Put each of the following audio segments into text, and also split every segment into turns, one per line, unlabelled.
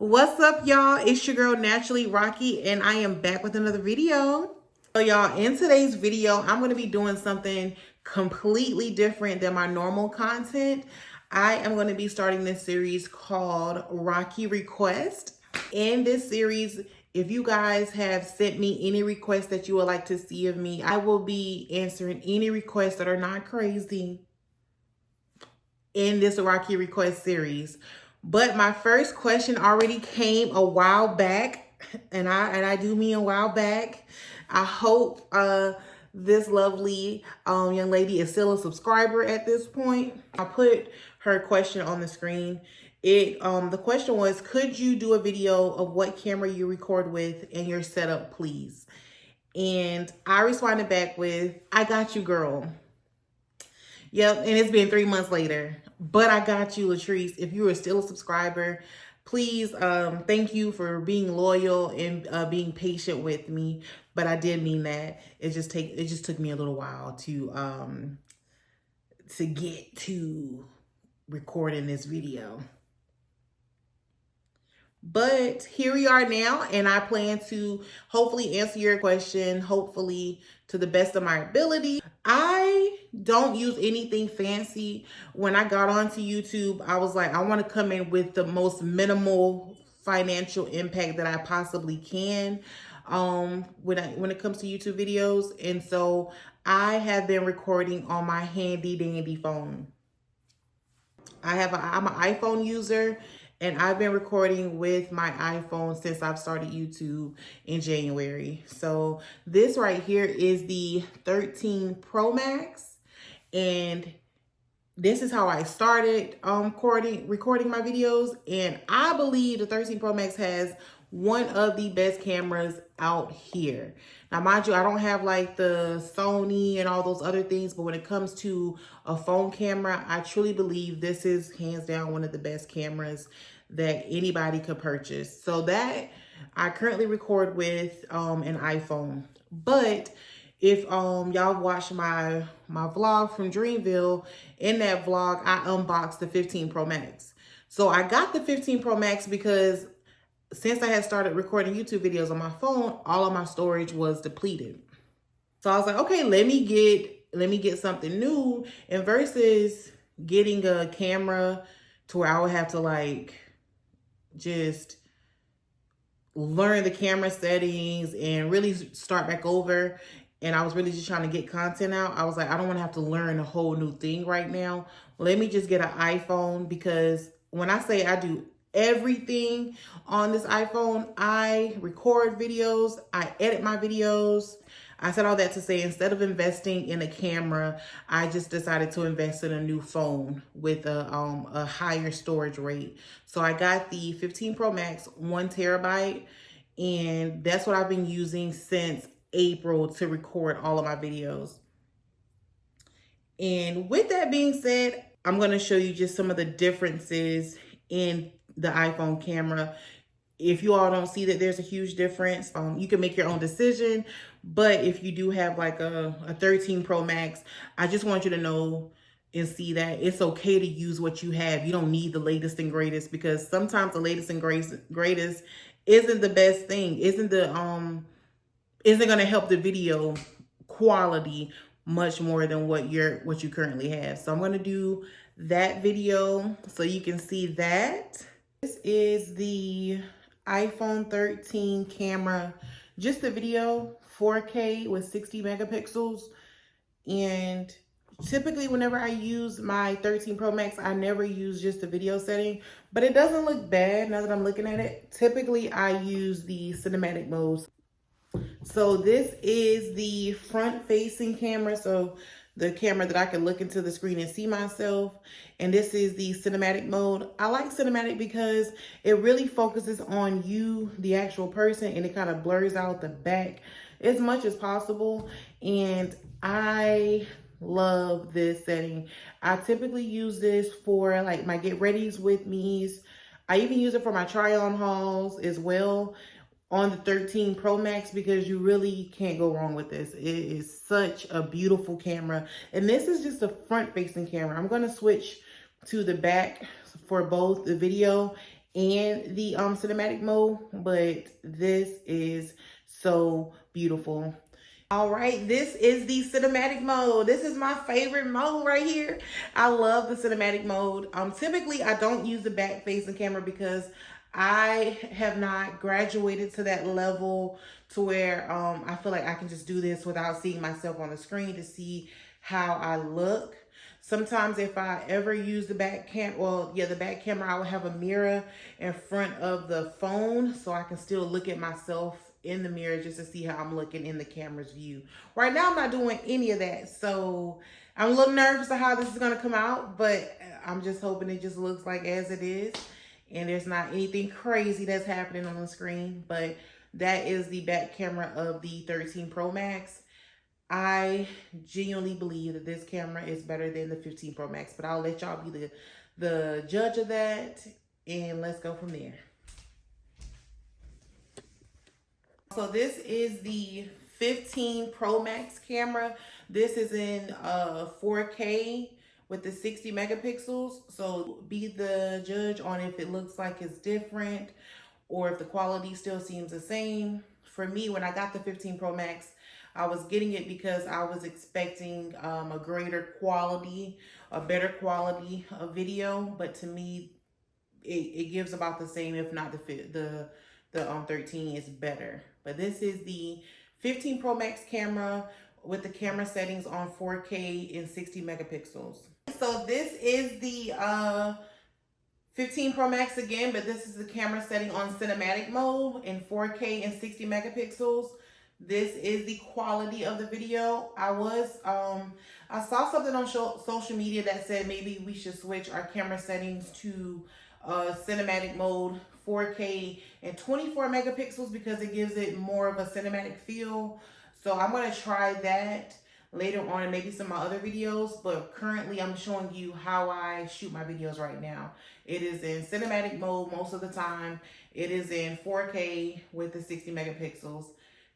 What's up, y'all? It's your girl Naturally Rocky, and I am back with another video. So y'all, in today's video, I'm going to be doing something completely different than my normal content. I am going to be starting this series called Rockie Request. In this series, if you guys have sent me any requests that you would like to see of me, I will be answering any requests that are not crazy in this Rockie Request series. But my first question already came a while back, and I do mean a while back. I hope this lovely young lady is still a subscriber at this point. I put her question on the screen. The question was, could you do a video of what camera you record with and your setup, please? And I responded back with, I got you, girl. Yep, and it's been 3 months later, but I got you, Latrice. If you are still a subscriber, please, thank you for being loyal and being patient with me. But I did mean that. It just took me a little while to get to recording this video. But here we are now, and I plan to hopefully answer your question, hopefully to the best of my ability. I don't use anything fancy. When I got onto YouTube, I was like, I want to come in with the most minimal financial impact that I possibly can when it comes to YouTube videos. And so I have been recording on my handy dandy phone. I'm an iPhone user, and I've been recording with my iPhone since I've started YouTube in January. So this right here is the 13 Pro Max, and this is how I started recording my videos. And I believe the 13 Pro Max has one of the best cameras out here. Now, mind you, I don't have like the Sony and all those other things, but when it comes to a phone camera, I truly believe this is hands down one of the best cameras that anybody could purchase. So that I currently record with an iPhone. But if y'all watch my vlog from Dreamville, in that vlog, I unboxed the 15 Pro Max. So I got the 15 Pro Max because since I had started recording YouTube videos on my phone, all of my storage was depleted. So I was like, okay, let me get something new. And versus getting a camera to where I would have to like just learn the camera settings and really start back over, and I was really just trying to get content out, I was like, I don't want to have to learn a whole new thing right now. Let me just get an iPhone, because when I say I do everything on this iPhone, I record videos, I edit my videos. I said all that to say, instead of investing in a camera, I just decided to invest in a new phone with a higher storage rate. So I got the 15 Pro Max, 1 terabyte, and that's what I've been using since April to record all of my videos. And with that being said, I'm going to show you just some of the differences in the iPhone camera. If you all don't see that there's a huge difference, you can make your own decision. But if you do have like a 13 Pro Max, I just want you to know and see that it's okay to use what you have. You don't need the latest and greatest, because sometimes the latest and greatest isn't the best thing, isn't going to help the video quality much more than what you currently have. So I'm going to do that video so you can see that. This is the iPhone 13 camera, just the video, 4K with 60 megapixels. And typically whenever I use my 13 Pro Max, I never use just the video setting, but it doesn't look bad now that I'm looking at it. Typically I use the cinematic mode. So this is the front facing camera, so the camera that I can look into the screen and see myself. And this is the cinematic mode. I like cinematic because it really focuses on you, the actual person, and it kind of blurs out the back as much as possible. And I love this setting. I typically use this for like my get readies with me's. I even use it for my try on hauls as well on the 13 Pro Max, because you really can't go wrong with this. It is such a beautiful camera. And this is just a front facing camera. I'm going to switch to the back for both the video and the cinematic mode, but this is so beautiful. All right, this is the cinematic mode. This is my favorite mode right here. I love the cinematic mode. Typically I don't use the back facing camera because I have not graduated to that level to where I feel like I can just do this without seeing myself on the screen to see how I look. Sometimes if I ever use the back the back camera, I will have a mirror in front of the phone so I can still look at myself in the mirror just to see how I'm looking in the camera's view. Right now, I'm not doing any of that. So I'm a little nervous of how this is going to come out, but I'm just hoping it just looks like as it is. And there's not anything crazy that's happening on the screen, but that is the back camera of the 13 Pro Max. I genuinely believe that this camera is better than the 15 Pro Max, but I'll let y'all be the judge of that, and let's go from there. So this is the 15 Pro Max camera. This is in 4K with the 60 megapixels. So be the judge on if it looks like it's different or if the quality still seems the same. For me, when I got the 15 Pro Max, I was getting it because I was expecting a greater quality, a better quality of video. But to me, it gives about the same, if not the 13 is better. But this is the 15 Pro Max camera with the camera settings on 4K and 60 megapixels. So this is the 15 Pro Max again, but this is the camera setting on cinematic mode in 4K and 60 megapixels. This is the quality of the video. I saw something on social media that said maybe we should switch our camera settings to cinematic mode 4K and 24 megapixels because it gives it more of a cinematic feel. So I'm going to try that later on in maybe some of my other videos, but currently I'm showing you how I shoot my videos right now. It is in cinematic mode most of the time. It is in 4K with the 60 megapixels.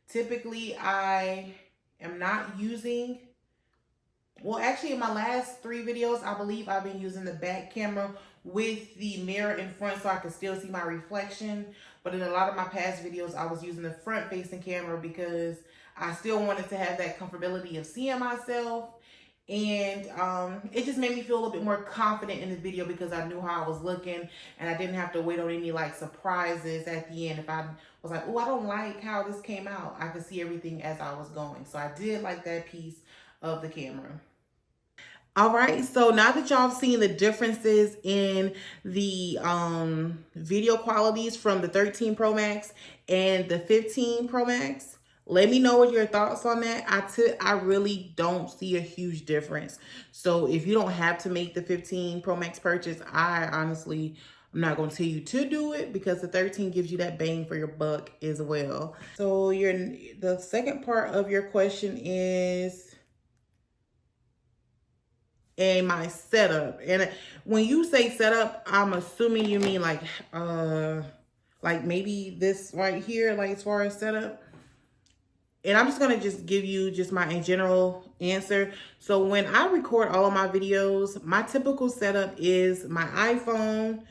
Typically, I am not using, well, actually in my last 3 videos, I believe I've been using the back camera with the mirror in front so I can still see my reflection. But in a lot of my past videos, I was using the front facing camera because I still wanted to have that comfortability of seeing myself. And it just made me feel a little bit more confident in the video because I knew how I was looking and I didn't have to wait on any like surprises at the end. If I was like, oh, I don't like how this came out, I could see everything as I was going. So I did like that piece of the camera. All right, so now that y'all have seen the differences in the video qualities from the 13 Pro Max and the 15 Pro Max, let me know what your thoughts on that. I really don't see a huge difference. So if you don't have to make the 15 Pro Max purchase, I'm not going to tell you to do it because the 13 gives you that bang for your buck as well. So the second part of your question is, and my setup. And when you say setup, I'm assuming you mean like maybe this right here, like as far as setup. And I'm just going to just give you just my in general answer. So when I record all of my videos, my typical setup is my iPhone,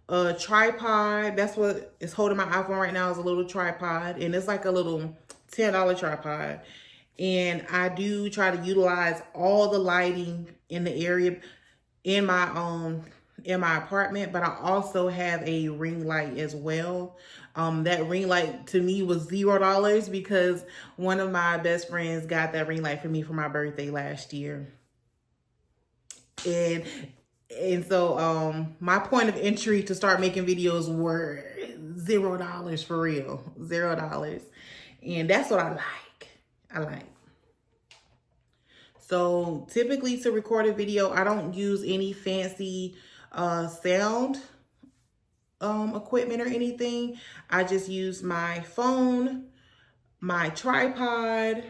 a tripod. That's what is holding my iPhone right now, is a little tripod. And it's like a little $10 tripod. And I do try to utilize all the lighting in the area in my apartment, but I also have a ring light as well. That ring light to me was $0 because one of my best friends got that ring light for me for my birthday last year. And so my point of entry to start making videos were $0 for real, $0. And that's what I like. So typically to record a video, I don't use any fancy sound equipment or anything. I just use my phone, my tripod,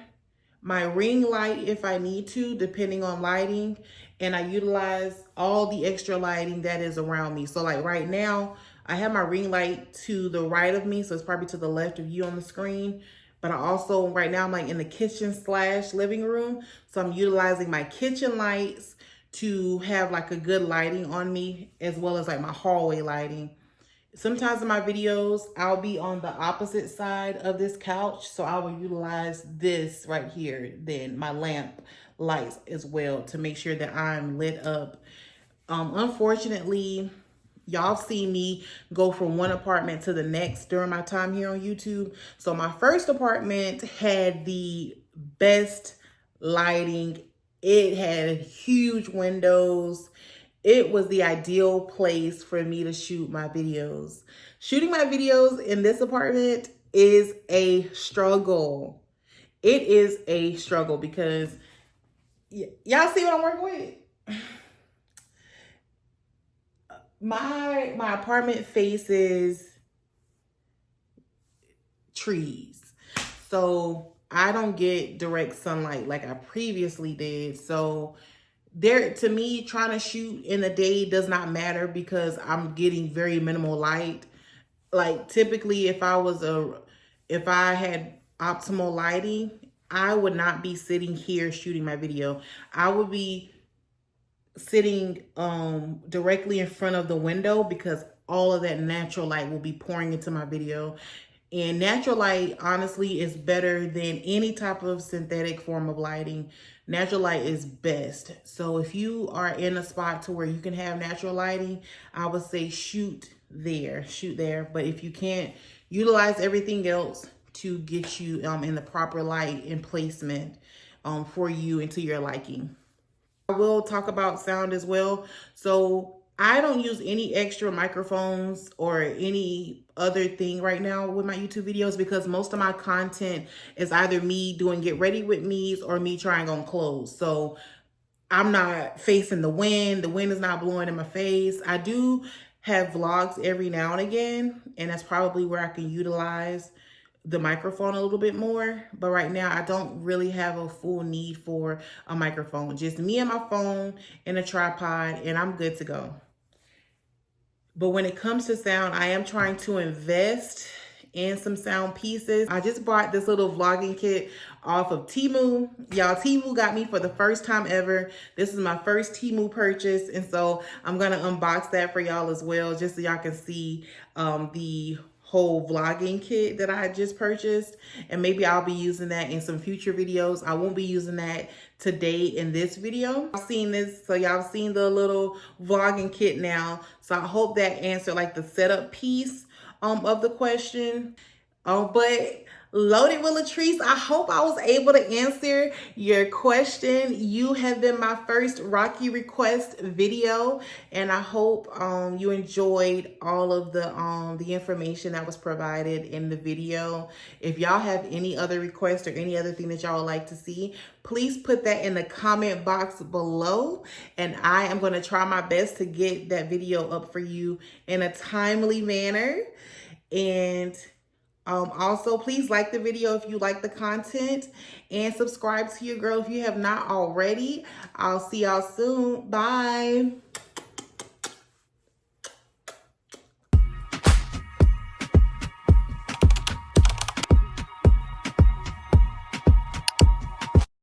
my ring light if I need to, depending on lighting. And I utilize all the extra lighting that is around me. So like right now, I have my ring light to the right of me. So it's probably to the left of you on the screen. But I also, right now, I'm like in the kitchen / living room. So I'm utilizing my kitchen lights to have like a good lighting on me, as well as like my hallway lighting. Sometimes in my videos, I'll be on the opposite side of this couch. So I will utilize this right here, then my lamp lights as well, to make sure that I'm lit up. Unfortunately, y'all see me go from one apartment to the next during my time here on YouTube. So my first apartment had the best lighting. It had huge windows. It was the ideal place for me to shoot my videos. Shooting my videos in this apartment is a struggle. It is a struggle because y'all see what I'm working with? My apartment faces trees. So I don't get direct sunlight like I previously did. So there, to me, trying to shoot in the day does not matter because I'm getting very minimal light. Like typically if I had optimal lighting, I would not be sitting here shooting my video. I would be sitting directly in front of the window because all of that natural light will be pouring into my video. And natural light, honestly, is better than any type of synthetic form of lighting. Natural light is best. So if you are in a spot to where you can have natural lighting, I would say shoot there. But if you can't, utilize everything else to get you in the proper light and placement for you and to your liking. I will talk about sound as well. So I don't use any extra microphones or any other thing right now with my YouTube videos because most of my content is either me doing get ready with me's or me trying on clothes. So I'm not facing the wind. The wind is not blowing in my face. I do have vlogs every now and again, and that's probably where I can utilize the microphone a little bit more. But right now I don't really have a full need for a microphone. Just me and my phone and a tripod, and I'm good to go. But when it comes to sound, I am trying to invest in some sound pieces. I just bought this little vlogging kit off of Temu. Y'all, Temu got me for the first time ever. This is my first Temu purchase, and so I'm gonna unbox that for y'all as well, just so y'all can see the whole vlogging kit that I just purchased, and maybe I'll be using that in some future videos. I won't be using that today in this video. I've seen this, so y'all seen the little vlogging kit now. So I hope that answered like the setup piece of the question. But Loaded with Latrice, I hope I was able to answer your question. You have been my first Rockie Request video, and I hope you enjoyed all of the information that was provided in the video. If y'all have any other requests or any other thing that y'all would like to see, please put that in the comment box below, and I am going to try my best to get that video up for you in a timely manner. And also, please like the video if you like the content, and subscribe to your girl if you have not already. I'll see y'all soon. Bye.